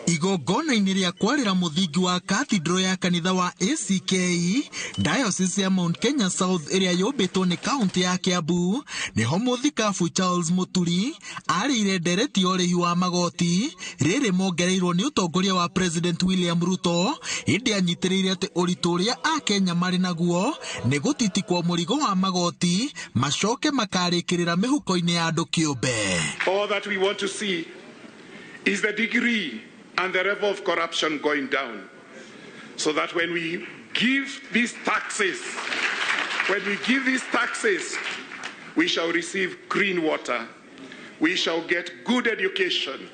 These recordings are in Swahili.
Igongona-inĩ rĩa kwarĩra mũthingi wa cathedral ya kanitha wa ACK Diocese ya Mount Kenya South ĩrĩa yũmbĩtwo nĩ kaunti ya Kiambu, nĩho mũthikabu Charles Muturi arĩire ndereti ya ũrĩhi wa magoti rĩrĩ mongereirwo nĩ ũtongoria wa President William Ruto, ĩndĩ anyitĩrĩire atĩ ũritũ ũrĩa Akenya marĩ naguo nĩ gũtitikwo mũrigo wa magoti macoke makarĩkĩrĩra mĩhuko-inĩ ya andũ kĩũmbe. All that we want to see is the degree and the level of corruption going down, so that when we give these taxes, we shall receive clean water, we shall get good education,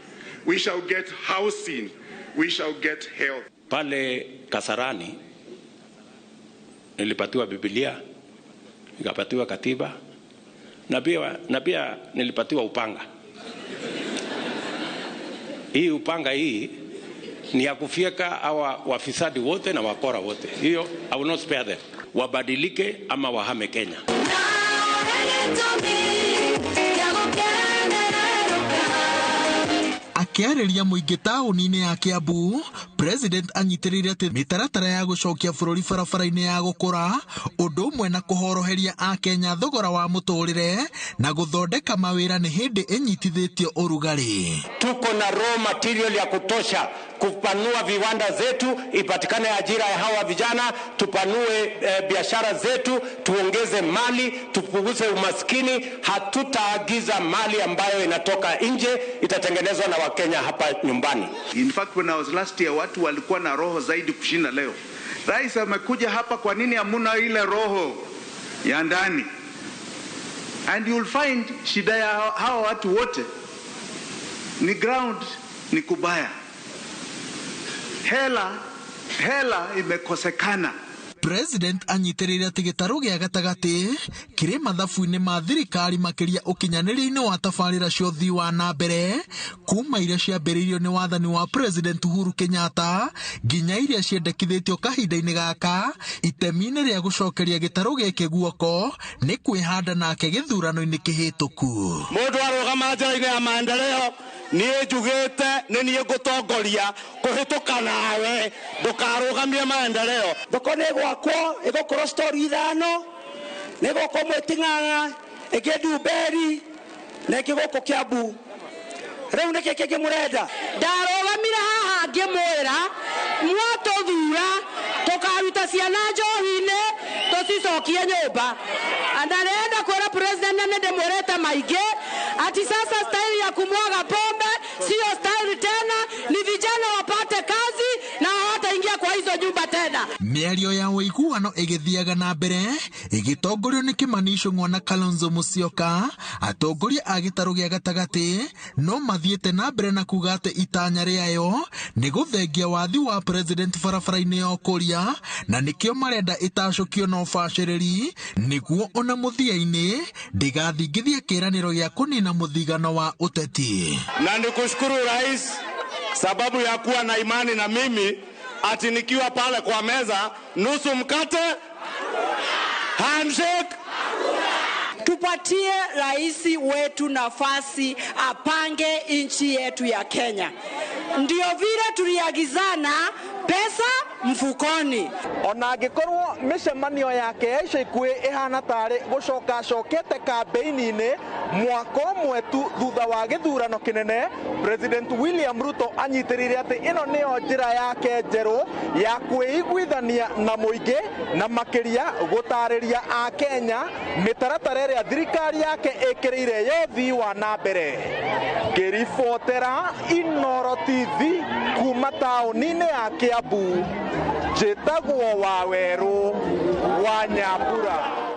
we shall get housing, we shall get health. Pale Kasarani nilipatiwa Biblia, nikapatiwa katiba, na pia nilipatiwa upanga. Hii upanga hii ni ya kufyeka hawa wafisadi wote na wakora wote. Hiyo I will not spare them. Wabadilike ama wahame Kenya. Akĩarĩria mũingĩ taũni-inĩ ya Kiambu, President anyitĩrĩire atĩ mĩtaratara ya gũcokia bũrũri barabara-inĩ ya gũkũra, ũndũ ũmwe na kũhoroheria Akenya thogora wa mũtũrĩre na gũthondeka mawĩra nĩ hĩndĩ ĩnyitithĩtio ũrugarĩ. Tuko na raw material ya kutosha kupanua viwanda zetu, ipatikane ajira ya hawa vijana, tupanue biashara zetu, tuongeze mali, tupunguze umaskini. Hatutaagiza mali ambayo inatoka nje, itatengenezwa na Wakenya hapa nyumbani. In fact, when I was last year, watu walikuwa na roho zaidi kushinda leo. Rais amekuja hapa, kwa nini hamuna ile roho ya ndani? And you'll find shida ya hawa watu wote ni ground, ni kubaya. Hela imekosekana. President anyitĩrĩire atĩ gĩtarũ gĩa gatagatĩ kĩrĩ mathabu-inĩ ma thirikari makĩria ũkinyanĩria-inĩ wa tabarĩra cia ũthii wa na mbere kuma iria ciambĩrĩirio nĩ wathani wa President Uhuru Kenyatta nginya iria ciendekithĩtio kahinda-inĩ gaka, itemi-inĩ rĩa gũcokeria gĩtarũ gĩkĩ guoko nĩ kwĩhanda nake gĩthurano-inĩ kĩhĩtũku. Mũndũ arũgama njĩra-inĩ ya maendeleo niĩ njugĩte nĩ niĩ ngũtongoria kũhĩtũka nawe, ndũkarũgamie maendeleo. Thoko nĩ gwakwo ĩgũkorwo story ithano, nĩ gũkũ Mwĩting'ang'a, ĩngĩ Ndumberi na ĩngĩ gũkũ Kiambu. Rĩu nĩkĩ kĩngĩ mũrenda? Ndarũgamire haha ngĩmwĩra mwatũthura tũkaruta ciana njohi-inĩ tũcicokie nyũmba. Anarenda kwĩra President nĩ ndĩmwĩrĩte maingĩ ati sasa style ya kumwaga pombe sio style tena, ni vijana wapate kazi na hawataingia kwa hizo nyumba tena. Mĩario ya ũiguano ĩgĩthiaga na mbere ĩgĩtongorio nĩ Kimani Ichung'wa na Kalonzo Musyoka, atongoria a gĩtarũ gĩa gatagatĩ no mathiĩte na mbere na kuga atĩ itanya rĩayo nĩ gũthengia wathi wa President barabara-inĩ ya ũkũria, na nĩkĩo marenda ĩtacũkio na ũbacĩrĩri nĩguo ona mũthia-inĩ ndĩgathingithie kĩĩranĩro gĩa kũnina mũthigano wa ũteti. Na nikushukuru Rais sababu ya kuwa na imani na mimi, ati nikiwa pale kwa meza nusu mkate handshake. Tupatie rais wetu nafasi apange nchi yetu ya Kenya. Ndio vile tuliagizana pesa mfukoni. Ona angĩkorwo mĩcemanio yake ya ica ikuhĩ ihana tarĩ gũcoka cokete kambĩini-inĩ mwaka ũmwe tu thutha wa gĩthurano kĩnene, President William Ruto anyitĩrĩire atĩ ĩno nĩyo njĩra yake njerũ ya kwĩiguithania na mũingĩ na makĩria gũtarĩria Akenya mĩtaratara ĩrĩa thirikari yake ĩkĩrĩire ya ũthii wa na mbere. Ngĩribotera Inooro TV kuma taũni-inĩ ya Kiambu, njĩtagwo Wawerũ wa Nyambura.